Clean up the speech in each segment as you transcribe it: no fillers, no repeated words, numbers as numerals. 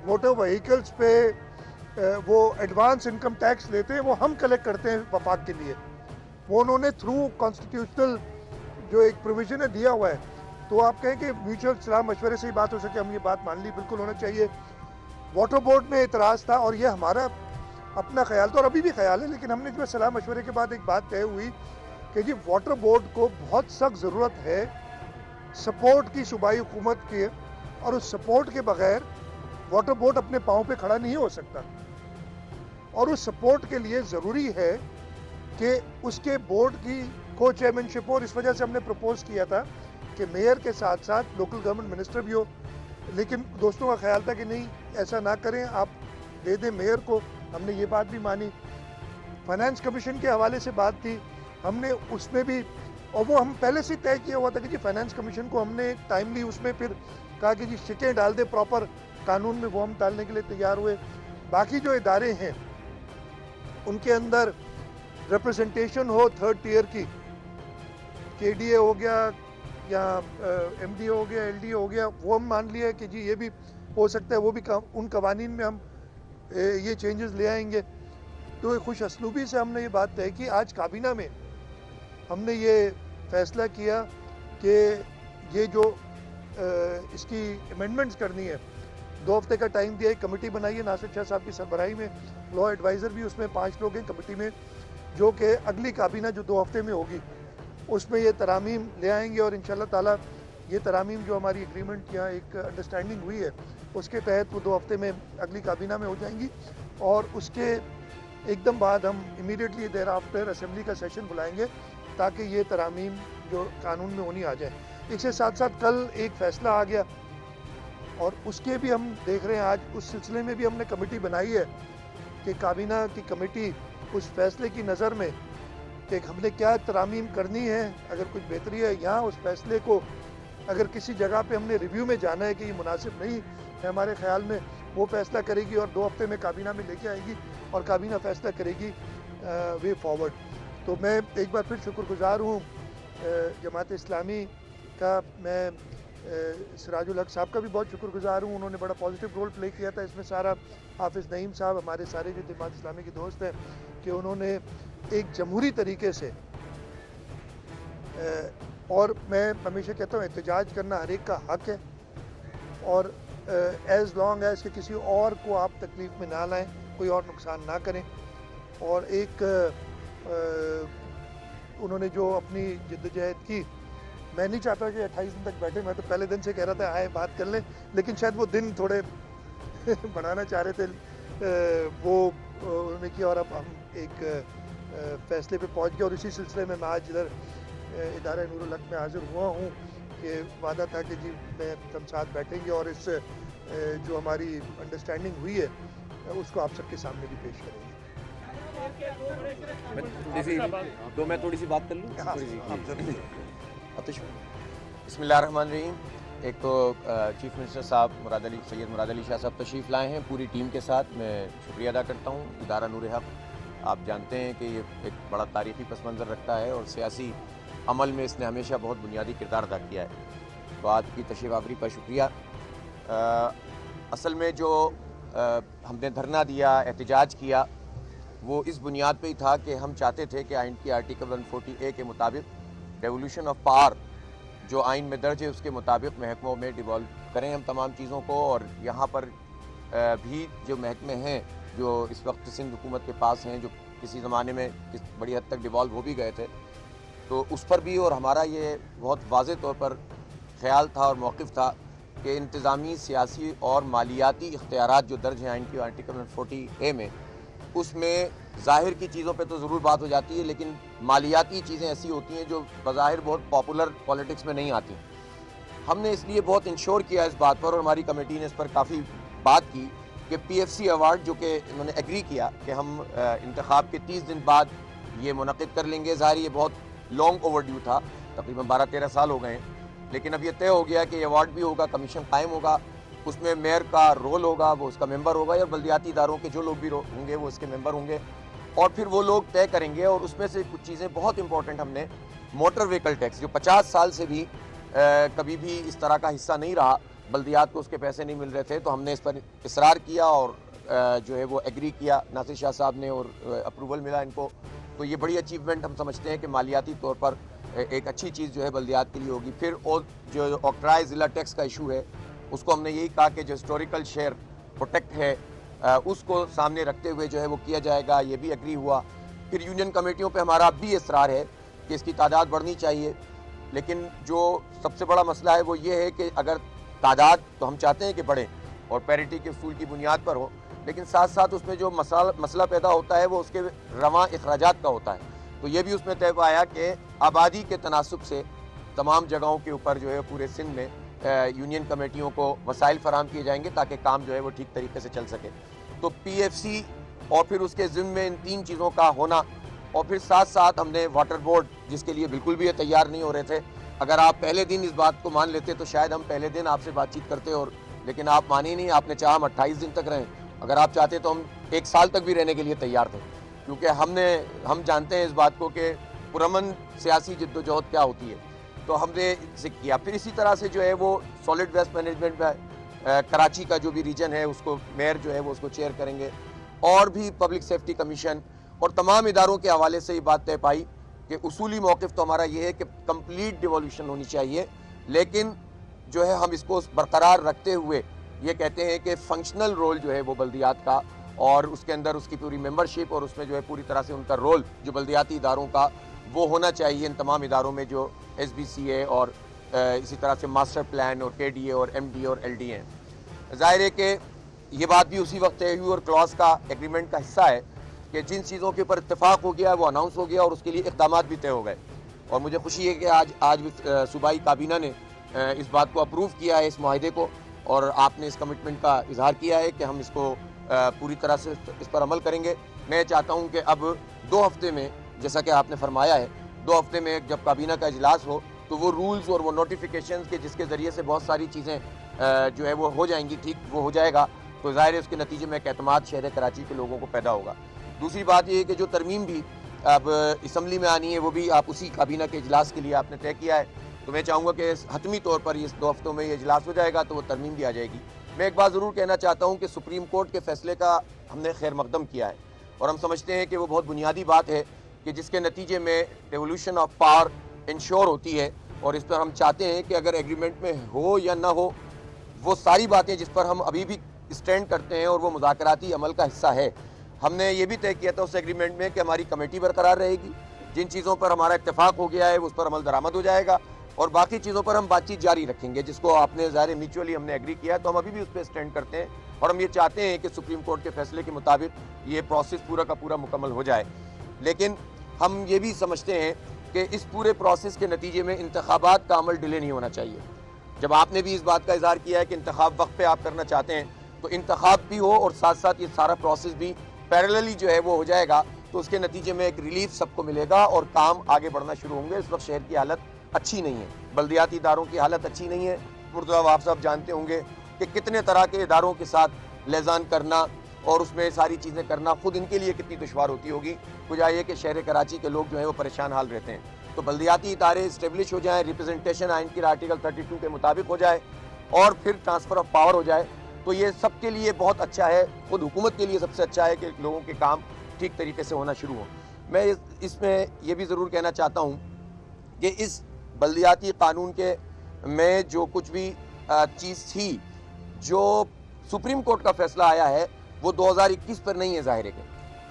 Motor vehicles पे वो advance income tax लेते हैं, वो हम कलेक्ट करते हैं वफाक के लिए। वो उन्होंने थ्रू कॉन्स्टिट्यूशनल जो एक प्रोविजन है दिया हुआ है। तो आप कहें कि म्यूचुअल सलाह मशवरे से ही बात हो सके, हम ये बात मान ली, बिल्कुल होना चाहिए। वाटर बोर्ड में इतराज़ था और ये हमारा अपना ख्याल था और अभी भी ख्याल है, लेकिन हमने जो सलाह मशवरे के बाद एक बात तय हुई कि जी वाटर बोर्ड को बहुत सख्त ज़रूरत है सपोर्ट की सूबाई हुकूमत के, और उस सपोर्ट के बगैर वाटर बोर्ड अपने पाँव पे खड़ा नहीं हो सकता। और उस सपोर्ट के लिए ज़रूरी है कि उसके बोर्ड की को चेयरमैनशिप हो, और इस वजह से हमने प्रपोज किया था कि मेयर के साथ साथ लोकल गवर्नमेंट मिनिस्टर भी हो। लेकिन दोस्तों का ख्याल था कि नहीं, ऐसा ना करें, आप दे दें मेयर को। हमने ये बात भी मानी। फाइनेंस कमीशन के हवाले से बात थी, हमने उसमें भी, और वो हम पहले से तय किया हुआ था कि जी फाइनेंस कमीशन को हमने टाइमली उसमें फिर कहा कि जी शिकें डाल दे प्रॉपर कानून में, वो हम डालने के लिए तैयार हुए। बाकी जो इदारे हैं उनके अंदर रिप्रेजेंटेशन हो थर्ड टियर की, केडीए हो गया या एमडीए हो गया, एलडीए हो गया, वो हम मान लिया कि जी ये भी हो सकता है, वो भी उन कवानीन में हम ये चेंजेस ले आएंगे। तो खुश असलूबी से हमने ये बात तय की। आज काबीना में हमने ये फैसला किया कि ये जो इसकी अमेंडमेंट्स करनी है, 2 हफ्ते का टाइम दिया है। कमेटी बनाई है नासिर शाह साहब की सरबराही में, लॉ एडवाइज़र भी उसमें 5 लोग हैं कमेटी में, जो कि अगली काबीना जो 2 हफ्ते में होगी उसमें ये तरामीम ले आएंगे। और इंशाल्लाह ताला ये तरामीम जो हमारी एग्रीमेंट या एक अंडरस्टैंडिंग हुई है उसके तहत वो 2 हफ्ते में अगली काबीना में हो जाएंगी। और उसके एकदम बाद हम इमीडिएटली देर आफ्टर असेंबली का सेशन बुलाएंगे ताकि ये तरामीम जो कानून में होनी आ जाए। इसके साथ साथ कल एक फ़ैसला आ गया और उसके भी हम देख रहे हैं, आज उस सिलसिले में भी हमने कमेटी बनाई है कि काबीना की कमेटी उस फैसले की नज़र में कि हमने क्या तरामीम करनी है, अगर कुछ बेहतरी है यहाँ उस फैसले को, अगर किसी जगह पे हमने रिव्यू में जाना है कि ये मुनासिब नहीं है हमारे ख्याल में, वो फैसला करेगी और 2 हफ्ते में काबीना में लेके आएगी और काबीना फैसला करेगी वे फॉरवर्ड। तो मैं एक बार फिर शुक्रगुजार हूँ जमात इस्लामी का। मैं सिराजुल हक साहब का भी बहुत शुक्रगुजार हूँ, उन्होंने बड़ा पॉजिटिव रोल प्ले किया था इसमें सारा। हाफिज़ नईम साहब, हमारे सारे जो जमात इस्लामी के दोस्त हैं, कि उन्होंने एक जमहूरी तरीके से, और मैं हमेशा कहता हूँ एहतजाज करना हर एक का हक है, और एज़ लॉन्ग एज़ कि किसी और को आप तकलीफ़ में ना लाएं, कोई और नुकसान ना करें। और एक उन्होंने जो अपनी जिद्दोजहद की, मैं नहीं चाहता कि 28 दिन तक बैठे, मैं तो पहले दिन से कह रहा था आए बात कर लें, लेकिन शायद वो दिन थोड़े बढ़ाना चाह रहे थे, वो उन्होंने किया और अब हम एक फैसले पे पहुंच गए। और इसी सिलसिले में मैं आज इधर इदारा नूरुल हक में हाजिर हुआ हूँ कि वादा था कि जी मैं हम साथ बैठेंगे और इस जो हमारी अंडरस्टैंडिंग हुई है उसको आप सबके सामने भी पेश करेंगे। मैं थोड़ी सी बात कर लूँ। हाँ, आप जरूर। बिस्मिल्लाहिर्रहमानिर्रहीम। एक तो चीफ मिनिस्टर साहब सैयद मुराद अली शाह साहब तशरीफ़ लाए हैं पूरी टीम के साथ, मैं शुक्रिया अदा करता हूँ। इदारा नूर हक, आप जानते हैं कि ये एक बड़ा तारीख़ी पस मंज़र रखता है और सियासी अमल में इसने हमेशा बहुत बुनियादी किरदार अदा किया है, तो आपकी तशरीफ़ आवरी पर शुक्रिया। असल में जो हमने धरना दिया, एहतजाज किया, वो इस बुनियाद पे ही था कि हम चाहते थे कि आइन की आर्टिकल 140A के मुताबिक डेवोल्यूशन ऑफ पावर जो आइन में दर्ज है उसके मुताबिक महकमों में डिवॉल्व करें हम तमाम चीज़ों को। और यहाँ पर भी जो महकमे हैं जो इस वक्त सिंध हुकूमत के पास हैं, जो किसी ज़माने में बड़ी हद तक डिवॉल्व हो भी गए थे, तो उस पर भी, और हमारा ये बहुत वाज़े तौर पर ख्याल था और मौक़िफ़ था कि इंतज़ामी, सियासी और मालियाती इख्तियारात जो दर्ज हैं आइन की आर्टिकल 140A में, उसमें ज़ाहिर की चीज़ों पे तो ज़रूर बात हो जाती है, लेकिन मालियाती चीज़ें ऐसी होती हैं जो बज़ाहिर बहुत पॉपुलर पॉलिटिक्स में नहीं आती। हमने इसलिए बहुत इंश्योर किया इस बात पर, और हमारी कमेटी ने इस पर काफ़ी बात की कि PFC अवार्ड जो कि इन्होंने एग्री किया कि हम इंतखाब के 30 दिन बाद ये मुनक़िद कर लेंगे। ज़ाहिर ये बहुत लॉन्ग ओवरड्यू था, तकरीबन 12-13 साल हो गए हैं, लेकिन अब ये तय हो गया कि अवार्ड भी होगा, कमीशन कायम होगा, उसमें मेयर का रोल होगा, वो उसका मेंबर होगा, या बल्दियाती इदारों के जो लोग भी होंगे वो इसके मेंबर होंगे, और फिर वो लोग तय करेंगे। और उसमें से कुछ चीज़ें बहुत इंपॉर्टेंट, हमने मोटर व्हीकल टैक्स जो 50 साल से भी कभी भी इस तरह का हिस्सा नहीं रहा, बल्दियात को उसके पैसे नहीं मिल रहे थे, तो हमने इस पर इसरार किया और जो है वो एग्री किया नासिर शाह साहब ने और अप्रूवल मिला इनको। तो ये बड़ी अचीवमेंट हम समझते हैं कि मालियाती तौर पर एक अच्छी चीज़ जो है बल्दियात के लिए होगी। फिर और जो ऑक्ट्राई ज़िला टैक्स का इशू है उसको हमने यही कहा कि जो हिस्टोरिकल शेयर प्रोटेक्ट है उसको सामने रखते हुए जो है वो किया जाएगा, ये भी एग्री हुआ। फिर यूनियन कमेटियों पे हमारा अब भी इसरार है कि इसकी तादाद बढ़नी चाहिए, लेकिन जो सबसे बड़ा मसला है वो ये है कि अगर तादाद तो हम चाहते हैं कि बढ़े और पैरिटी के उसूल की बुनियाद पर हो, लेकिन साथ साथ उसमें जो मसला पैदा होता है वो उसके रवां अखराजात का होता है। तो ये भी उसमें तय पाया कि आबादी के तनासुब से तमाम जगहों के ऊपर जो है पूरे सिंध में यूनियन कमेटियों को वसाइल फराहम किए जाएंगे ताकि काम जो है वो ठीक तरीके से चल सके। तो PFC और फिर उसके ज़िम्मे में इन 3 चीज़ों का होना, और फिर साथ साथ हमने वाटर बोर्ड जिसके लिए बिल्कुल भी ये तैयार नहीं हो रहे थे। अगर आप पहले दिन इस बात को मान लेते तो शायद हम पहले दिन आपसे बातचीत करते, और लेकिन आप माने नहीं, आपने चाहा हम 28 दिन तक रहें। अगर आप चाहते तो हम 1 साल तक भी रहने के लिए तैयार थे, क्योंकि हम जानते हैं इस बात को कि पुरअमन सियासी जिद्दोजहद क्या होती है, तो हमने इसे किया। फिर इसी तरह से जो है वो सॉलिड वेस्ट मैनेजमेंट में कराची का जो भी रीजन है उसको मेयर जो है वो उसको चेयर करेंगे, और भी पब्लिक सेफ्टी कमीशन और तमाम इदारों के हवाले से ये बात तय पाई कि उसूली मौक़िफ़ तो हमारा ये है कि कंप्लीट डिवोल्यूशन होनी चाहिए, लेकिन जो है हम इसको बरकरार रखते हुए ये कहते हैं कि फंक्शनल रोल जो है वो बल्दियात का, और उसके अंदर उसकी पूरी मेंबरशिप और उसमें जो है पूरी तरह से उनका रोल जो बल्दियाती इदारों का वो होना चाहिए इन तमाम इदारों में जो SBCA और इसी तरह से मास्टर प्लान और KDA और MDA और LDA हैं। ज़ाहिर है कि ये बात भी उसी वक्त तय हुई और क्लॉज का एग्रीमेंट का हिस्सा है कि जिन चीज़ों के ऊपर इत्तेफाक हो गया वो अनाउंस हो गया और उसके लिए इक़दामात भी तय हो गए। और मुझे खुशी है कि आज सूबाई काबीना ने इस बात को अप्रूव किया है, इस माहिदे को, और आपने इस कमिटमेंट का इजहार किया है कि हम इसको पूरी तरह से इस पर अमल करेंगे। मैं चाहता हूँ कि अब 2 हफ्ते में, जैसा कि आपने फरमाया है, 2 हफ्ते में जब काबीना का इजलास हो तो वो रूल्स और वो नोटिफिकेशन के जिसके ज़रिए से बहुत सारी चीज़ें जो है वो हो जाएंगी, ठीक वो हो जाएगा, तो ज़ाहिर है उसके नतीजे में एक एतमाद शहर कराची के लोगों को पैदा होगा। दूसरी बात ये है कि जो तरमीम भी अब असम्बली में आनी है वो भी आप उसी काबीना के इजलास के लिए आपने तय किया है, तो मैं चाहूँगा कि हतमी तौर पर इस 2 हफ्तों में ये इजलास हो जाएगा तो वो तरमीम भी आ जाएगी। मैं एक बात ज़रूर कहना चाहता हूँ कि सुप्रीम कोर्ट के फैसले का हमने खैर मकदम किया है, और हम समझते हैं कि वो बहुत बुनियादी बात है कि जिसके नतीजे में डेवोल्यूशन ऑफ पावर इंश्योर होती है, और इस पर हम चाहते हैं कि अगर एग्रीमेंट में हो या ना हो, वो सारी बातें जिस पर हम अभी भी स्टैंड करते हैं और वो मुज़ाकराती अमल का हिस्सा है, हमने ये भी तय किया था उस एग्रीमेंट में कि हमारी कमेटी बरकरार रहेगी, जिन चीज़ों पर हमारा इत्तेफाक हो गया है उस पर अमल दरामद हो जाएगा, और बाकी चीज़ों पर हम बातचीत जारी रखेंगे, जिसको आपने ज़ाहिर म्यूचुअली हमने एग्री किया, तो हम अभी भी उस पर स्टैंड करते हैं, और हम ये चाहते हैं कि सुप्रीम कोर्ट के फैसले के मुताबिक ये प्रोसेस पूरा का पूरा मुकम्मल हो जाए। लेकिन हम ये भी समझते हैं कि इस पूरे प्रोसेस के नतीजे में इंतखाबात का अमल डिले नहीं होना चाहिए। जब आपने भी इस बात का इजहार किया है कि इंतखाब वक्त पे आप करना चाहते हैं, तो इंतखाब भी हो और साथ साथ ये सारा प्रोसेस भी पैरेलली जो है वो हो जाएगा, तो उसके नतीजे में एक रिलीफ सबको मिलेगा और काम आगे बढ़ना शुरू होंगे। इस वक्त शहर की हालत अच्छी नहीं है, बल्दियाती इदारों की हालत अच्छी नहीं है। मुर्तज़ा आप सब जानते होंगे कि कितने तरह के इदारों के साथ लेजान करना और उसमें सारी चीज़ें करना खुद इनके लिए कितनी दुश्वार होती होगी। वजह यह कि शहर कराची के लोग जो हैं वो परेशान हाल रहते हैं। तो बल्दियाती इदारे इस्टेब्लिश हो जाएँ, रिप्रेजेंटेशन आइन की आर्टिकल 32 के मुताबिक हो जाए, और फिर ट्रांसफ़र ऑफ पावर हो जाए, तो ये सबके लिए बहुत अच्छा है। खुद हुकूमत के लिए सबसे अच्छा है कि लोगों के काम ठीक तरीके से होना शुरू हो। मैं इसमें यह भी ज़रूर कहना चाहता हूँ कि इस बल्दियाती कानून के में जो कुछ भी चीज़ थी, जो सुप्रीम कोर्ट का फैसला आया है वो 2021 पर नहीं है। ज़ाहिर है कि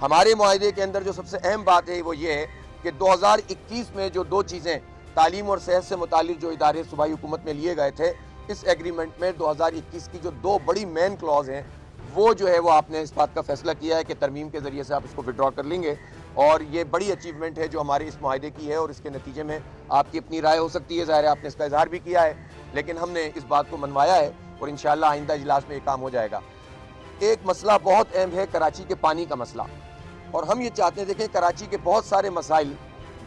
हमारे मुआहदे के अंदर जो सबसे अहम बात है वो ये है कि 2021 में जो 2 चीज़ें तालीम और सेहत से मुतालिक जो इदारे सूबाई हुकूमत में लिए गए थे, इस एग्रीमेंट में 2021 की जो 2 बड़ी मेन क्लॉज हैं वो जो है वो आपने इस बात का फैसला किया है कि तरमीम के ज़रिए से आप इसको विड्रॉ कर लेंगे, और ये बड़ी अचीवमेंट है जो हमारे इस मुआहदे की है, और इसके नतीजे में आपकी अपनी राय हो सकती है। ज़ाहिर है आपने इसका इजहार भी किया है, लेकिन हमने इस बात को मनवाया है और इंशाअल्लाह आइंदा इजलास में ये काम हो जाएगा। एक मसला बहुत अहम है कराची के पानी का मसला, और हम ये चाहते हैं, देखें कराची के बहुत सारे मसाइल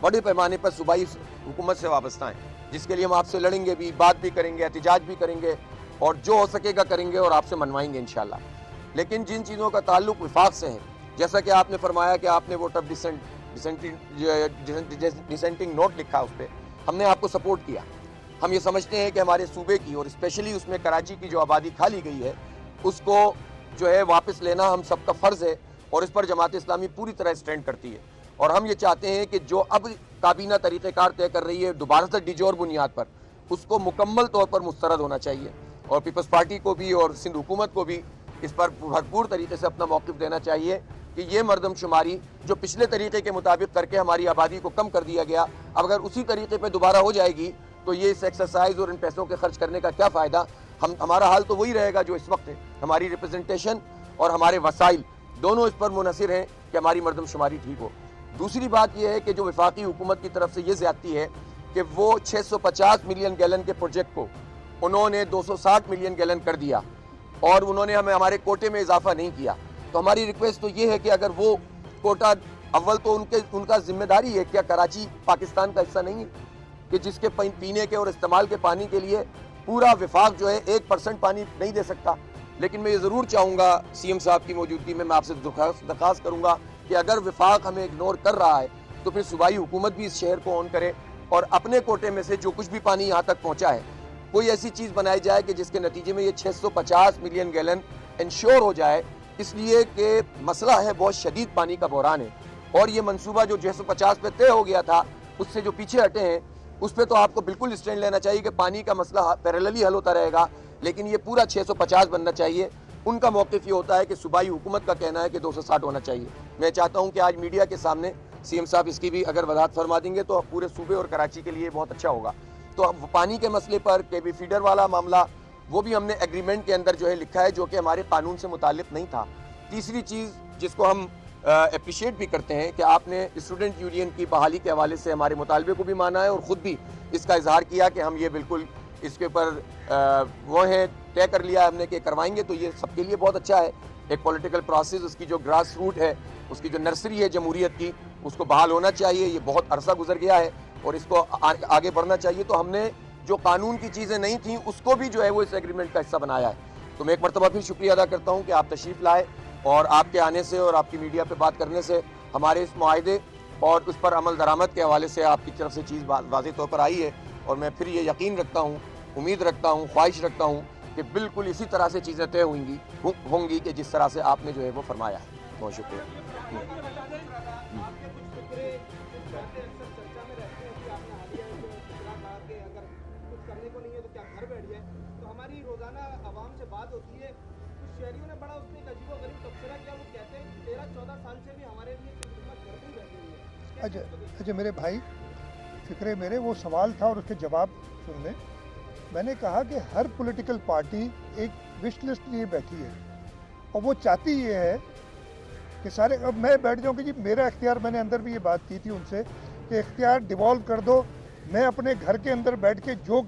बड़े पैमाने पर सूबाई हुकूमत से वाबस्ता हैं, जिसके लिए हम आपसे लड़ेंगे भी, बात भी करेंगे, एहतिजाज भी करेंगे, और जो हो सकेगा करेंगे और आपसे मनवाएंगे इंशाअल्लाह। लेकिन जिन चीज़ों का ताल्लुक विफाक से है, जैसा कि आपने फरमाया कि आपने वोट ऑफ डिसेंटिंग नोट लिखा, उस पर हमने आपको सपोर्ट किया, हम ये समझते हैं कि हमारे सूबे की और स्पेशली उसमें कराची की जो आबादी खा ली गई है उसको जो है वापस लेना हम सबका फ़र्ज़ है और इस पर जमात इस्लामी पूरी तरह स्टैंड करती है। और हम ये चाहते हैं कि जो अब काबीना तरीक़ेकार तय कर रही है दोबारा से डिजोर बुनियाद पर, उसको मुकम्मल तौर पर मुस्तरद होना चाहिए और पीपल्स पार्टी को भी और सिंध हुकूमत को भी इस पर भरपूर तरीके से अपना मौक़िफ़ देना चाहिए कि ये मरदमशुमारी जो पिछले तरीके के मुताबिक करके हमारी आबादी को कम कर दिया गया, अब अगर उसी तरीके पर दोबारा हो जाएगी तो ये इस एक्सरसाइज और इन पैसों के खर्च करने का क्या फ़ायदा। हमारा हाल तो वही रहेगा जो इस वक्त है। हमारी रिप्रेजेंटेशन और हमारे वसाइल दोनों इस पर मुनहसिर हैं कि हमारी मरदमशुमारी ठीक हो। दूसरी बात यह है कि जो वफाकी हुकूमत की तरफ से ये ज़्यादती है कि वो 650 मिलियन गैलन के प्रोजेक्ट को उन्होंने 260 मिलियन गैलन कर दिया और उन्होंने हमें हमारे कोटे में इजाफा नहीं किया। तो हमारी रिक्वेस्ट तो ये है कि अगर वो कोटा, अव्वल तो उनका जिम्मेदारी है, क्या कराची पाकिस्तान का हिस्सा नहीं है कि जिसके पीने के और इस्तेमाल के पानी के लिए पूरा विफाक जो है 1% पानी नहीं दे सकता। लेकिन मैं ये ज़रूर चाहूँगा सीएम साहब की मौजूदगी में मैं आपसे दरख्वास्त करूँगा कि अगर विफाक हमें इग्नोर कर रहा है तो फिर सूबाई हुकूमत भी इस शहर को ऑन करे और अपने कोटे में से जो कुछ भी पानी यहाँ तक पहुँचा है कोई ऐसी चीज़ बनाई जाए कि जिसके नतीजे में ये 650 मिलियन गैलन इंश्योर हो जाए। इसलिए कि मसला है बहुत शदीद पानी का बहरान है और ये मनसूबा जो 650 पे तय हो गया था उससे जो पीछे हटे हैं उस पर तो आपको बिल्कुल स्टैंड लेना चाहिए कि पानी का मसला पैरेलली हल होता रहेगा, लेकिन ये पूरा 650 बनना चाहिए। उनका मौक़िफ़ ये होता है कि सूबाई हुकूमत का कहना है कि 260 होना चाहिए। मैं चाहता हूँ कि आज मीडिया के सामने सीएम साहब इसकी भी अगर वजाहत फरमा देंगे तो पूरे सूबे और कराची के लिए बहुत अच्छा होगा। तो अब पानी के मसले पर केबी फीडर वाला मामला वो भी हमने एग्रीमेंट के अंदर जो है लिखा है जो कि हमारे कानून से मुताल्लिक़ नहीं था। तीसरी चीज़ जिसको हम अप्रिशिएट भी करते हैं कि आपने स्टूडेंट यूनियन की बहाली के हवाले से हमारे मुतालबे को भी माना है और ख़ुद भी इसका इजहार किया कि हम ये बिल्कुल इसके ऊपर वो है तय कर लिया हमने कि करवाएंगे। तो ये सबके लिए बहुत अच्छा है। एक पॉलिटिकल प्रोसेस, उसकी जो ग्रास रूट है, उसकी जो नर्सरी है जमहूरियत की, उसको बहाल होना चाहिए। ये बहुत अरसा गुजर गया है और इसको आगे बढ़ना चाहिए। तो हमने जो कानून की चीज़ें नहीं थी उसको भी जो है वो इस एग्रीमेंट का हिस्सा बनाया है। तो मैं एक मरतबा फिर शुक्रिया अदा करता हूँ कि आप तशरीफ़ लाए और आपके आने से और आपकी मीडिया पे बात करने से हमारे इस मुआहदे और उस पर अमल दरामद के हवाले से आपकी तरफ से चीज़ वाज़ेह तौर पर आई है। और मैं फिर ये यकीन रखता हूँ, उम्मीद रखता हूँ, ख्वाहिश रखता हूँ कि बिल्कुल इसी तरह से चीज़ें तय होंगी कि जिस तरह से आपने जो है वो फरमाया है। बहुत शुक्रिया। हमारी रोजाना आवाम से बात होती है, कुछ शहरियों ने बड़ा उसने एक अजीबोगरीब तबसरा किया। वो कहते हैं 13-14 साल से भी हमारे लिए खिदमत घर में बैठी हुई है। अच्छा मेरे भाई, फिक्रे मेरे वो सवाल था और उसके जवाब सुन लें। मैंने कहा कि हर पॉलिटिकल पार्टी एक विश लिस्ट लिए बैठी है और वो चाहती ये है कि सारे, अब मैं बैठ जाऊँ कि जी मेरा इख्तियार, मैंने अंदर भी ये बात की थी उनसे कि इख्तियार डिवॉल्व कर दो, मैं अपने घर के अंदर बैठ के जो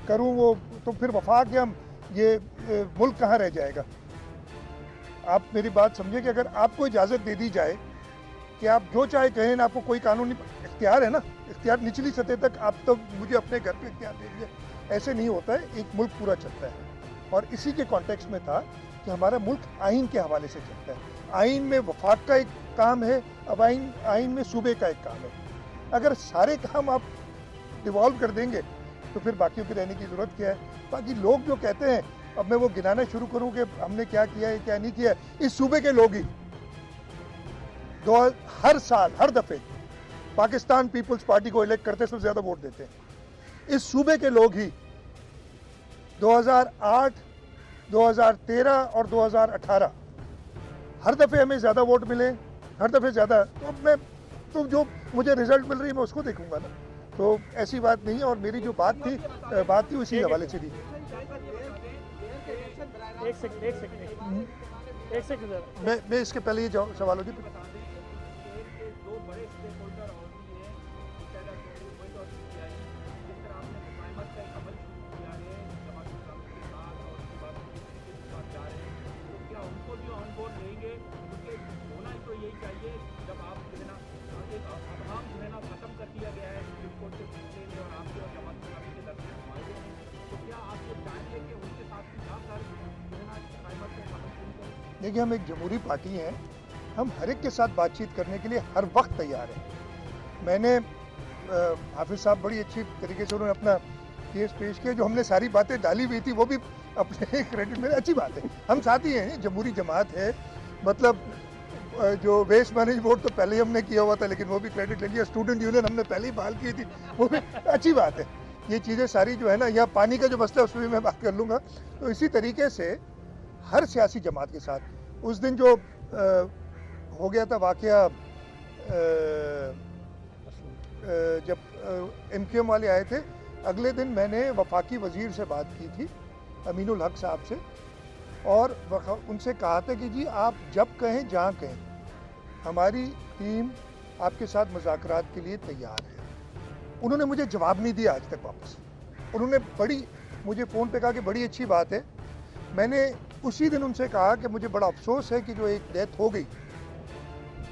करूँ वो, तो फिर वफाक या ये मुल्क कहाँ रह जाएगा। आप मेरी बात समझिए कि अगर आपको इजाज़त दे दी जाए कि आप जो चाहे कहें ना, आपको कोई कानूनी इख्तियार है ना, इख्तियार निचली सतह तक, आप तो मुझे अपने घर पे इख्तियार दे दिए, ऐसे नहीं होता है। एक मुल्क पूरा चलता है और इसी के कॉन्टेक्स्ट में था कि हमारा मुल्क आइन के हवाले से चलता है। आइन में वफाक का एक काम है, अब आइन में सूबे का एक काम है। अगर सारे काम आप डिवॉल्व कर देंगे तो फिर बाकियों की रहने की ज़रूरत क्या है। बाकी लोग जो कहते हैं, अब मैं वो गिनाना शुरू करूं कि हमने क्या किया है क्या नहीं किया है। इस सूबे के लोग ही हर साल हर दफ़े पाकिस्तान पीपल्स पार्टी को इलेक्ट करते सबसे ज़्यादा वोट देते हैं। इस सूबे के लोग ही 2008, 2013 और 2018 हर दफ़े हमें ज़्यादा वोट मिले, हर दफ़े ज़्यादा। तो जो मुझे रिजल्ट मिल रही है मैं उसको देखूंगा ना। तो ऐसी बात नहीं है। और मेरी जो बात थी उसी हवाले से थी। एक सेकंड मैं इसके पहले ये सवाल होगी। देखिए, हम एक जमहूरी पार्टी हैं, हम हर एक के साथ बातचीत करने के लिए हर वक्त तैयार हैं। मैंने हाफिज साहब बड़ी अच्छी तरीके से उन्होंने अपना केस पेश किया, जो हमने सारी बातें डाली हुई थी वो भी अपने क्रेडिट में, अच्छी बात है, हम साथी हैं, जमहूरी जमात है, मतलब जो वेस्ट मैनेज बोर्ड तो पहले ही हमने किया हुआ था, लेकिन वो भी क्रेडिट ले लिया, स्टूडेंट यूनियन हमने पहले ही बहाल की थी, वो भी अच्छी बात है। ये चीज़ें सारी जो है ना, यहाँ पानी का जो मसला है उसमें भी मैं बात कर लूँगा। तो इसी तरीके से हर सियासी जमात के साथ उस दिन जो हो गया था वाक़या, जब MQM वाले आए थे, अगले दिन मैंने वफाकी वज़ीर से बात की थी, अमीनुल हक साहब से, और उनसे कहा था कि जी आप जब कहें जहाँ कहें, हमारी टीम आपके साथ मुज़ाकरात के लिए तैयार है। उन्होंने मुझे जवाब नहीं दिया आज तक वापस। उन्होंने बड़ी मुझे फ़ोन पे कहा कि बड़ी अच्छी बात है। मैंने उसी दिन उनसे कहा कि मुझे बड़ा अफसोस है कि जो एक डेथ हो गई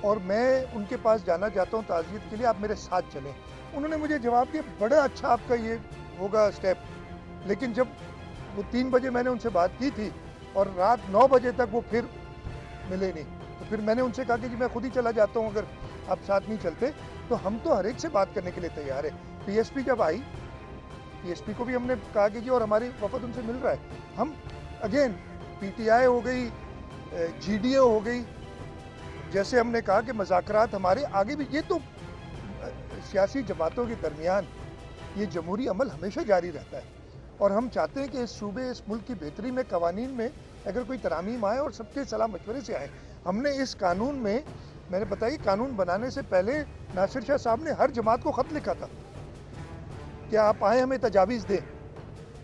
और मैं उनके पास जाना चाहता हूँ ताज़ियत के लिए, आप मेरे साथ चलें। उन्होंने मुझे जवाब दिया, बड़ा अच्छा आपका ये होगा स्टेप। लेकिन जब वो 3 बजे मैंने उनसे बात की थी और रात 9 बजे तक वो फिर मिले नहीं, तो फिर मैंने उनसे कहा कि मैं खुद ही चला जाता हूँ अगर आप साथ नहीं चलते। तो हम तो हर एक से बात करने के लिए तैयार है। PSP जब आई, PSP को भी हमने कहा कि जी, और हमारी वफद उनसे मिल रहा है। हम अगेन PTI हो गई, GDA हो गई, जैसे हमने कहा कि मुज़ाकरात हमारे आगे भी, ये तो सियासी जमातों के दरमियान ये जमहूरी अमल हमेशा जारी रहता है, और हम चाहते हैं कि इस सूबे, इस मुल्क की बेहतरी में, कवानीन में अगर कोई तरामीम आए और सबके सलाह मशवरे से आए। हमने इस कानून में, मैंने बताया, कानून बनाने से पहले नासिर शाह साहब ने हर जमात को ख़त लिखा था कि आप आए हमें तजावीज़ दें।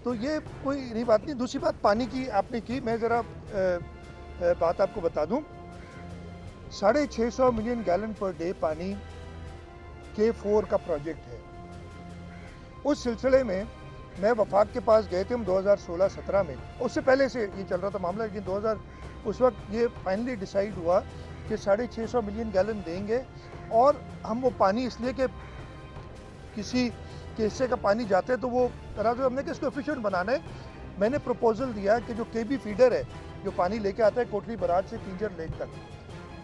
तो ये कोई नई बात नहीं। दूसरी बात पानी की आपने की, मैं ज़रा बात आपको बता दूं, 650 मिलियन गैलन पर डे पानी K4 का प्रोजेक्ट है। उस सिलसिले में मैं वफाक के पास गए थे हम 2016-17 में, उससे पहले से ये चल रहा था मामला, लेकिन उस वक्त ये फाइनली डिसाइड हुआ कि 650 मिलियन गैलन देंगे, और हम वो पानी, इसलिए कि किसी के हिस्से का पानी जाते तो वो तरह से हमने कि इसको एफिशिएंट बनाना है। मैंने प्रपोजल दिया कि जो KB फीडर है, जो पानी लेके आता है कोटली बराज से किंजर लेक तक,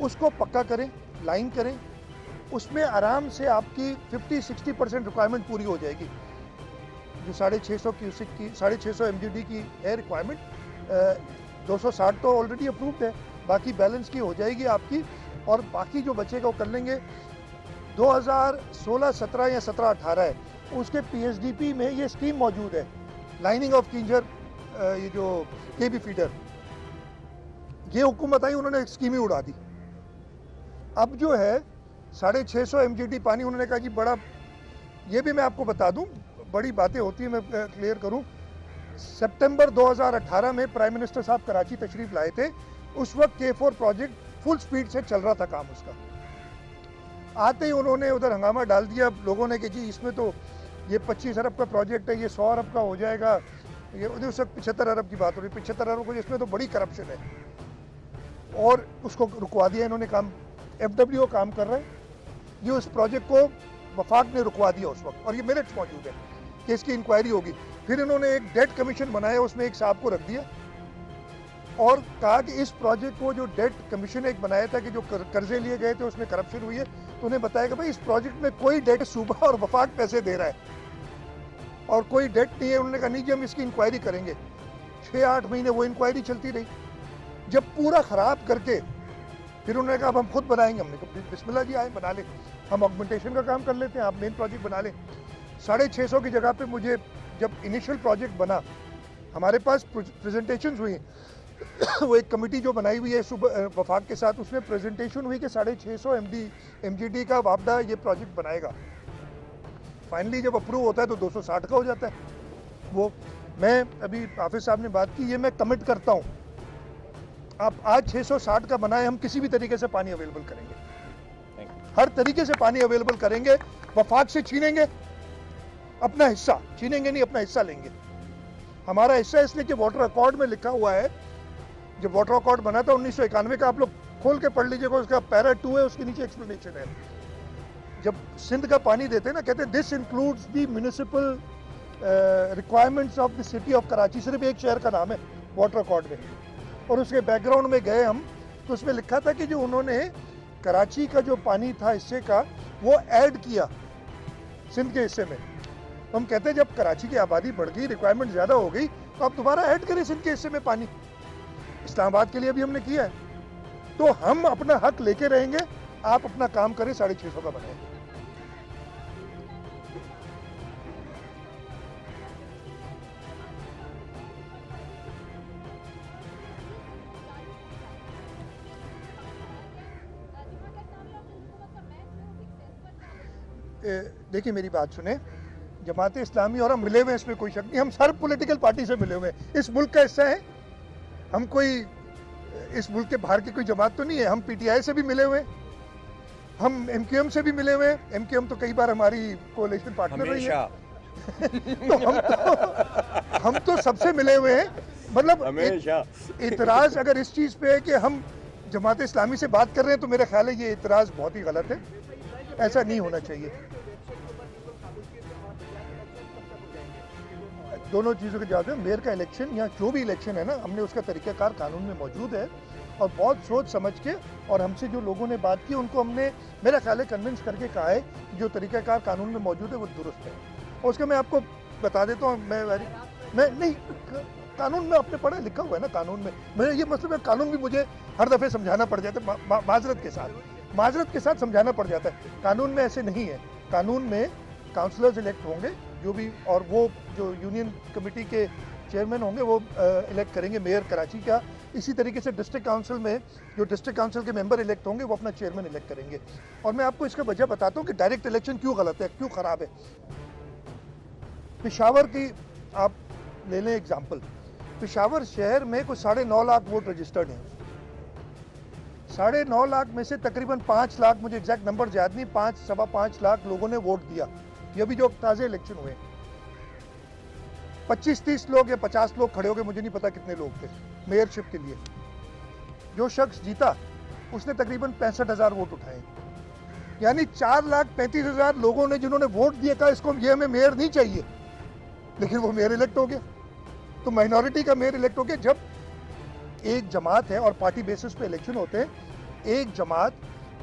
उसको पक्का करें, लाइन करें, उसमें आराम से आपकी 50-60% रिक्वायरमेंट पूरी हो जाएगी। जो 650 क्यूसिक की, 650 MGD की है रिक्वायरमेंट, 260 तो ऑलरेडी अप्रूव्ड है, बाकी बैलेंस की हो जाएगी आपकी, और बाकी जो बचेगा वो कर लेंगे। 2016-17 या 17-18 है, उसके PSDP में ये स्कीम मौजूद है, लाइनिंग ऑफ किंजर, ये जो KB फीडर, ये हुकूमत आई, उन्होंने स्कीम ही उड़ा दी। अब जो है 650 MGD पानी, उन्होंने कहा जी बड़ा, ये भी मैं आपको बता दूं, बड़ी बातें होती हैं, मैं क्लियर करूं। सितंबर 2018 में प्राइम मिनिस्टर साहब कराची तशरीफ लाए थे, उस वक्त K4 प्रोजेक्ट फुल स्पीड से चल रहा था काम उसका। आते ही उन्होंने उधर हंगामा डाल दिया लोगों ने कि जी इसमें तो ये 25 अरब का प्रोजेक्ट है, ये 100 अरब का हो जाएगा, ये उस वक्त 75 अरब की बात हो रही, 75 अरब को, इसमें तो बड़ी करप्शन है, और उसको रुकवा दिया इन्होंने काम। FWO काम कर रहा है, ये उस प्रोजेक्ट को वफाक ने रुकवा दिया उस वक्त, और ये मिनट्स मौजूद है कि इसकी इंक्वायरी होगी। फिर इन्होंने एक डेट कमीशन बनाया, उसमें एक साहब को रख दिया और कहा कि इस प्रोजेक्ट को, जो डेट कमीशन एक बनाया था कि जो कर्जे लिए गए थे उसमें करप्शन हुई है, तो उन्हें बताया कि भाई इस प्रोजेक्ट में कोई डेट, सूबा और वफाक पैसे दे रहा है और कोई डेट नहीं है। उन्होंने कहा नहीं जी हम इसकी इंक्वायरी करेंगे। 6-8 महीने वो इंक्वायरी चलती रही। जब पूरा ख़राब करके फिर उन्होंने कहा अब हम खुद बनाएंगे। हमने कहा बिस्मिल्लाह जी, आए बना ले, हम ऑगमेंटेशन का काम कर लेते हैं, आप मेन प्रोजेक्ट बना लें। 650 की जगह पे मुझे जब इनिशियल प्रोजेक्ट बना, हमारे पास प्रेजेंटेशन हुई वो एक कमेटी जो बनाई हुई है वफाक के साथ, उसमें प्रेजेंटेशन हुई कि 650 MGD का वापदा ये प्रोजेक्ट बनाएगा। फाइनली जब अप्रूव होता है तो 260 का हो जाता है। वो मैं अभी हाफिज साहब ने बात की, ये मैं कमिट करता हूँ, आप आज 660 का बनाए, हम किसी भी तरीके से पानी अवेलेबल करेंगे, हर तरीके से पानी अवेलेबल करेंगे। वफाक से छीनेंगे अपना हिस्सा, छीनेंगे नहीं, अपना हिस्सा लेंगे। हमारा हिस्सा इसलिए कि वाटर अकॉर्ड में लिखा हुआ है, जब वाटर अकॉर्ड बना था 1991 का, आप लोग खोल के पढ़ लीजिएगा, उसका पैरा 2 है, उसके नीचे एक्सप्लेनेशन है। जब सिंध का पानी देते हैं ना, कहते हैं this includes the municipal requirements of the city of Karachi. सिर्फ एक शहर का नाम है वाटर अकॉर्ड में, और उसके बैकग्राउंड में गए हम तो उसमें लिखा था कि जो उन्होंने कराची का जो पानी था हिस्से का, वो ऐड किया सिंध के हिस्से में। तो हम कहते हैं जब कराची की आबादी बढ़ गई, रिक्वायरमेंट ज़्यादा हो गई, तो आप दोबारा ऐड करें सिंध के हिस्से में पानी। इस्लामाबाद के लिए भी हमने किया है, तो हम अपना हक लेके रहेंगे, आप अपना काम करें, 650 का बनाएं। देखिए मेरी बात सुने, जमात इस्लामी और हम मिले हुए हैं, इसमें कोई शक नहीं, हम हर पॉलिटिकल पार्टी से मिले हुए हैं, इस मुल्क का हिस्सा है, हम कोई इस मुल्क के बाहर की कोई जमात तो नहीं है। हम पीटीआई से भी मिले हुए हैं, हम एमक्यूएम से भी मिले हुए हैं, एमक्यूएम तो कई बार हमारी कोalition पार्टनर रही है तो हम तो सबसे मिले हुए हैं। मतलब इतराज अगर इस चीज़ पे है कि हम जमात इस्लामी से बात कर रहे हैं, तो मेरा ख्याल है ये इतराज बहुत ही गलत है, ऐसा नहीं होना चाहिए। दोनों चीज़ों के जवाब है, मेयर का इलेक्शन या जो भी इलेक्शन है ना, हमने उसका तरीक़ाकार कानून में मौजूद है, और बहुत सोच समझ के, और हमसे जो लोगों ने बात की उनको हमने मेरा ख्याल है कन्विंस करके कहा है कि जो तरीक़ाकार कानून में मौजूद है वो दुरुस्त है। और उसका मैं आपको बता देता हूँ, मैं नहीं, कानून में आपने पढ़ा लिखा हुआ है ना, कानून में मेरा ये मतलब है, कानून भी मुझे हर दफ़े समझाना पड़ जाता है, माजरत के साथ समझाना पड़ जाता है। कानून में ऐसे नहीं है, कानून में काउंसलर्स इलेक्ट होंगे जो भी, और वो जो यूनियन कमेटी के चेयरमैन होंगे वो इलेक्ट करेंगे मेयर कराची का। इसी तरीके से डिस्ट्रिक्ट काउंसिल में जो डिस्ट्रिक्ट काउंसिल के मेंबर इलेक्ट होंगे वो अपना चेयरमैन इलेक्ट करेंगे। और मैं आपको इसका वजह बताता हूँ कि डायरेक्ट इलेक्शन क्यों गलत है, क्यों ख़राब है। पेशावर की आप ले लें एग्जाम्पल, पेशावर शहर में कुछ 9.5 लाख वोट रजिस्टर्ड हैं। 9.5 लाख में से तकरीबन 5 लाख, मुझे एग्जैक्ट नंबर याद नहीं, 5-5.25 लाख लोगों ने वोट दिया। ये भी जो ताज़े इलेक्शन हुए, 25-30 लोग या 50 लोग खड़े हो गए, मुझे नहीं पता कितने लोग थे मेयरशिप के लिए। जो शख्स जीता उसने तकरीबन 65,000 वोट उठाए, यानी 4,35,000 लोगों ने जिन्होंने वोट दिया था इसको ये हमें मेयर नहीं चाहिए, लेकिन वो मेयर इलेक्ट हो गया। तो माइनॉरिटी का मेयर इलेक्ट हो गया। जब एक जमात है और पार्टी बेसिस पे इलेक्शन होते हैं, एक जमात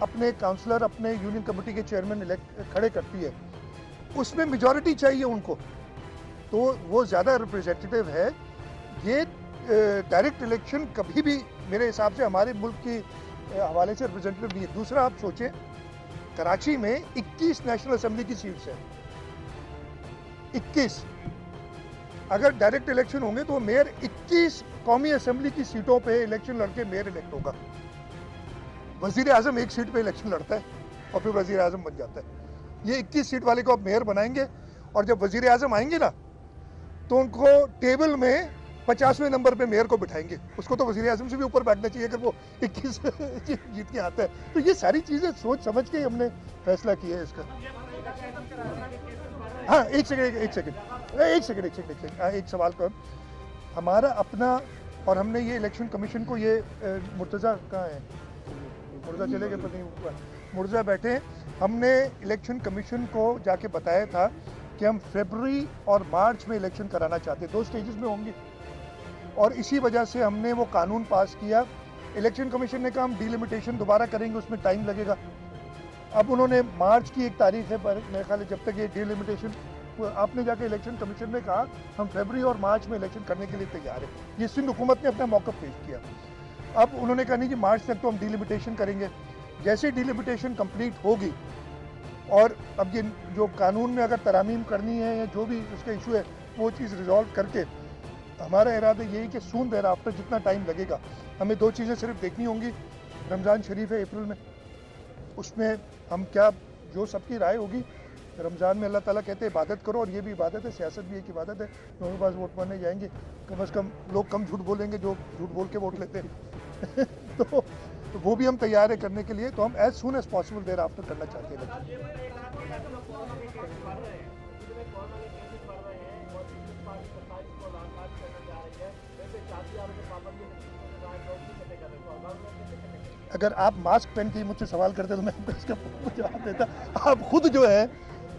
अपने काउंसलर, अपने यूनियन कमेटी के चेयरमैन इलेक्ट खड़े करती है, उसमें मेजॉरिटी चाहिए उनको, तो वो ज़्यादा रिप्रेजेंटेटिव है। ये डायरेक्ट इलेक्शन कभी भी मेरे हिसाब से हमारे मुल्क के हवाले से रिप्रेजेंटेटिव नहीं है। दूसरा आप सोचें, कराची में 21 नेशनल असेंबली की सीट्स हैं, 21। अगर डायरेक्ट इलेक्शन होंगे तो मेयर 21 कौमी असेंबली की सीटों पे इलेक्शन लड़के मेयर इलेक्ट होगा। वजीर आजम एक सीट पे इलेक्शन लड़ता है और फिर वजीर आजम बन जाता है। ये 21 सीट वाले को आप मेयर बनाएंगे, और जब वजीर आजम आएंगे ना तो उनको टेबल में 50वें नंबर पे मेयर को बिठाएंगे। उसको तो वजीर आजम से भी ऊपर बैठना चाहिए अगर वो 21 जीत के आता है। तो ये सारी चीज़ें सोच समझ के हमने फैसला किया है इसका। हाँ, एक सेकंड, एक सवाल कर, हमारा अपना, और हमने ये इलेक्शन कमीशन को, ये मुर्तज़ा कहाँ है, मुर्तज़ा चले गए, पता नहीं, मुर्तज़ा बैठे हैं। हमने इलेक्शन कमीशन को जाके बताया था कि हम फरवरी और मार्च में इलेक्शन कराना चाहते हैं, 2 स्टेजेस में होंगे, और इसी वजह से हमने वो कानून पास किया। इलेक्शन कमीशन ने कहा हम डिलिमिटेशन दोबारा करेंगे, उसमें टाइम लगेगा। अब उन्होंने मार्च की एक तारीख है, पर मेरे ख्याल है जब तक ये डिलिमिटेशन, आपने जाके इलेक्शन कमीशन में कहा हम फरवरी और मार्च में इलेक्शन करने के लिए तैयार है। ये सिंध हुकूमत ने अपना मौक़िफ़ पेश किया। अब उन्होंने कहा नहीं कि मार्च तक तो हम डिलिमिटेशन करेंगे। जैसे डिलिमिटेशन कंप्लीट होगी, और अब ये जो कानून में अगर तरामीम करनी है या जो भी उसका इशू है वो चीज़ रिजॉल्व करके, हमारा इरादा यही कि सून देर आफ्टर जितना टाइम लगेगा, हमें 2 चीज़ें सिर्फ देखनी होंगी। रमज़ान शरीफ है अप्रैल में, उसमें हम क्या, जो सबकी राय होगी। रमज़ान में अल्लाह ताला कहते हैं इबादत करो, और ये भी इबादत है, सियासत भी एक इबादत है। लोगों के पास वोट मांगने जाएंगे, कम अज़ कम लोग कम झूठ बोलेंगे जो झूठ बोल के वोट लेते हैं तो वो भी हम तैयार है करने के लिए। तो हम as soon as possible thereafter करना चाहते हैं। अगर आप मास्क पहन के मुझसे सवाल करते तो मैं आपको इसका जवाब देता। आप खुद जो है,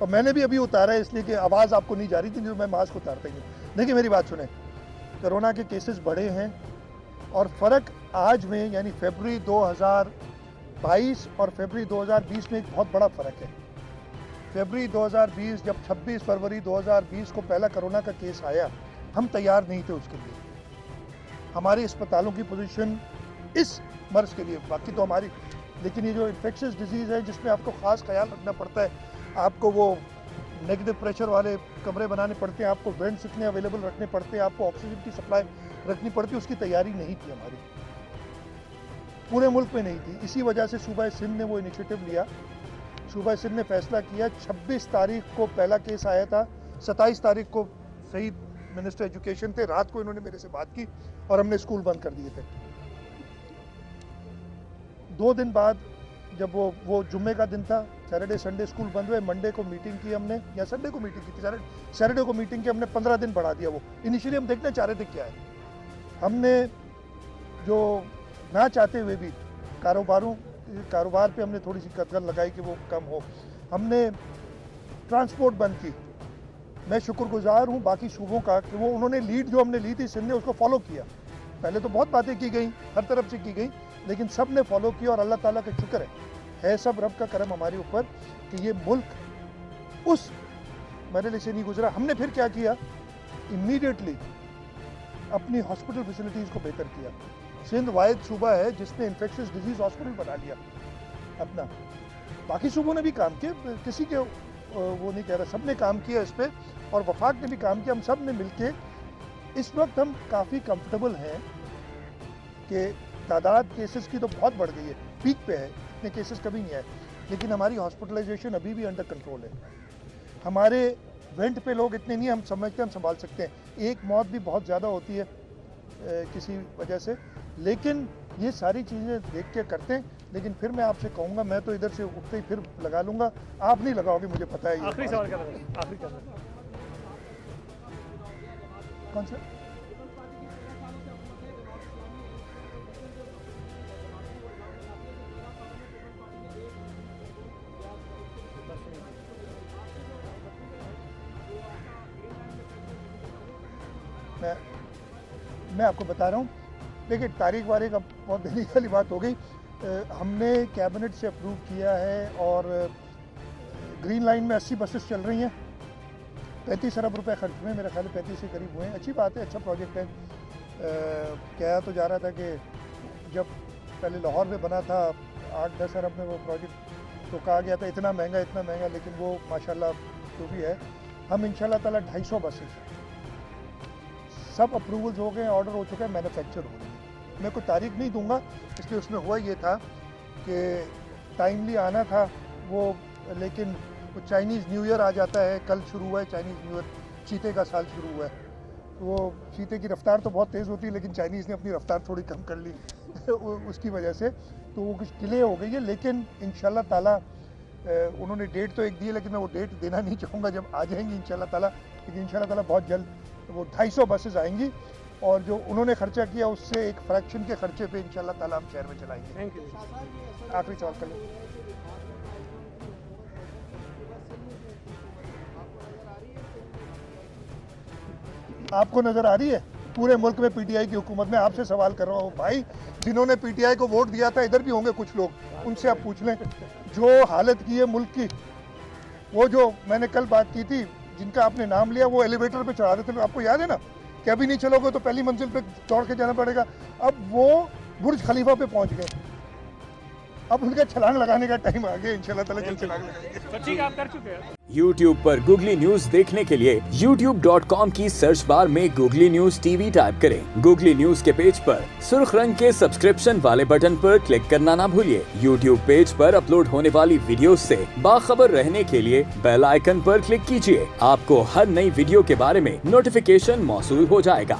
और मैंने भी अभी उतारा है इसलिए कि आवाज़ आपको नहीं जा रही थी, जो मैं मास्क उतारता ही हूँ। देखिए मेरी बात सुने, कोरोना के केसेस बढ़े हैं, और फ़र्क आज में, यानी फरवरी 2022 और फरवरी 2020 में एक बहुत बड़ा फ़र्क है। फरवरी 2020 जब 26 फरवरी 2020 को पहला कोरोना का केस आया, हम तैयार नहीं थे उसके लिए। हमारे अस्पतालों की पोजीशन इस मर्ज के लिए, बाकी तो हमारी, लेकिन ये जो इन्फेक्शियस डिजीज़ है जिसमें आपको ख़ास ख्याल रखना पड़ता है, आपको वो नेगेटिव प्रेशर वाले कमरे बनाने पड़ते हैं, आपको वेंट्स इतने अवेलेबल रखने पड़ते हैं, आपको ऑक्सीजन की सप्लाई रखनी पड़ती है, उसकी तैयारी नहीं थी हमारी, पूरे मुल्क में नहीं थी। इसी वजह से सूबा सिंध ने वो इनिशिएटिव लिया। सूबा सिंध ने फैसला किया, 26 तारीख को पहला केस आया था, 27 तारीख को सही मिनिस्टर एजुकेशन थे, रात को इन्होंने मेरे से बात की और हमने स्कूल बंद कर दिए थे। 2 दिन बाद जब वो जुम्मे का दिन था, सैटरडे संडे स्कूल बंद हुए, मंडे को मीटिंग की हमने, या संडे को मीटिंग की थी, सैटरडे को मीटिंग की हमने, 15 दिन बढ़ा दिया। वो इनिशियली हम देखना चाह रहे थे क्या है, हमने जो ना चाहते हुए भी कारोबार पे हमने थोड़ी सी कदर लगाई कि वो कम हो। हमने ट्रांसपोर्ट बंद की। मैं शुक्रगुजार हूँ बाकी सूबों का कि वो उन्होंने लीड जो हमने ली थी सिंध ने उसको फॉलो किया। पहले तो बहुत बातें की गई, हर तरफ से की गई, लेकिन सब ने फॉलो किया और अल्लाह ताला का शुक्र है सब रब का करम हमारे ऊपर कि ये मुल्क उस मरहले से नहीं गुजरा। हमने फिर क्या किया, इमीडिएटली अपनी हॉस्पिटल फैसिलिटीज़ को बेहतर किया। सिंध वाहिद सूबा है जिसने इन्फेक्शियस डिजीज़ हॉस्पिटल बना लिया अपना। बाकी सूबों ने भी काम किया, किसी के वो नहीं कह रहा, सब ने काम किया इस पर, और वफाक ने भी काम किया। हम सब ने मिलके इस वक्त हम काफ़ी कंफर्टेबल हैं कि तादाद केसेस की तो बहुत बढ़ गई है, पीक पे है, इतने केसेस कभी नहीं आए, लेकिन हमारी हॉस्पिटलाइजेशन अभी भी अंडर कंट्रोल है। हमारे वेंट पे लोग इतने नहीं, हम समझते हैं हम संभाल सकते हैं। एक मौत भी बहुत ज़्यादा होती है किसी वजह से, लेकिन ये सारी चीज़ें देख के करते हैं। लेकिन फिर मैं आपसे कहूँगा, मैं तो इधर से उठते ही फिर लगा लूँगा, आप नहीं लगाओगे, मुझे पता है। आखिरी सवाल क्या था? आखिरी क्या था? कौन सा? मैं आपको बता रहा हूँ, देखिए तारीख वारीख अब बहुत देने वाली बात हो गई। हमने कैबिनेट से अप्रूव किया है और ग्रीन लाइन में 80 बसेस चल रही हैं, 35 अरब रुपए खर्च में, मेरा ख्याल है 35 के करीब हुए हैं। अच्छी बात है, अच्छा प्रोजेक्ट है। कहा तो जा रहा था कि जब पहले लाहौर में बना था 8-10 अरब में वो प्रोजेक्ट, तो कहा गया था इतना महंगा, लेकिन वो माशाल्लाह जो भी है, हम इंशाल्लाह ताला 250 बसेस सब अप्रूवल्स हो गए, ऑर्डर हो चुका है, मैन्युफैक्चर हो गई। मैं कोई तारीख नहीं दूंगा, इसलिए उसमें हुआ ये था कि टाइमली आना था वो, लेकिन वो चाइनीज़ न्यू ईयर आ जाता है, कल शुरू हुआ है चाइनीज़ न्यू ईयर, चीते का साल शुरू हुआ है, तो वो चीते की रफ्तार तो बहुत तेज़ होती है, लेकिन चाइनीज़ ने अपनी रफ्तार थोड़ी कम कर ली उसकी वजह से, तो वो कुछ डिले हो गई है। लेकिन इंशाल्लाह ताला उन्होंने डेट तो एक दी है, लेकिन मैं वो डेट देना नहीं चाहूँगा, जब आ जाएंगी इंशाल्लाह ताला, लेकिन इंशाल्लाह ताला बहुत जल्द वो 250 बसेस आएंगी, और जो उन्होंने खर्चा किया उससे एक फ्रैक्शन के खर्चे पे इंशाल्लाह ताला हम शहर में चलाएंगे। Thank you. आखिरी सवाल कर लें। आपको नजर आ रही है पूरे मुल्क में पीटीआई की हुकूमत में? आपसे सवाल कर रहा हूँ भाई, जिन्होंने पीटीआई को वोट दिया था, इधर भी होंगे कुछ लोग, उनसे आप पूछ लें जो हालत की है मुल्क की। वो जो मैंने कल बात की थी, जिनका आपने नाम लिया, वो एलिवेटर पे चढ़ा देते, आपको याद है ना, कि अभी नहीं चलोगे तो पहली मंजिल पे दौड़ के जाना पड़ेगा। अब वो बुर्ज खलीफा पे पहुंच गए, अब उनका छलांग लगाने का टाइम आ गया, इंशाल्लाह ताला जल्द छलांग लगाएंगे। तो ठीक है, आप कर चुके हैं। YouTube पर गूगली न्यूज देखने के लिए youtube.com की सर्च बार में गूगली न्यूज टीवी टाइप करें। गूगली न्यूज के पेज पर सुर्ख रंग के सब्सक्रिप्शन वाले बटन पर क्लिक करना ना भूलिए। YouTube पेज पर अपलोड होने वाली वीडियोस से बाखबर रहने के लिए बेल आइकन पर क्लिक कीजिए। आपको हर नई वीडियो के बारे में नोटिफिकेशन मौसूल हो जाएगा।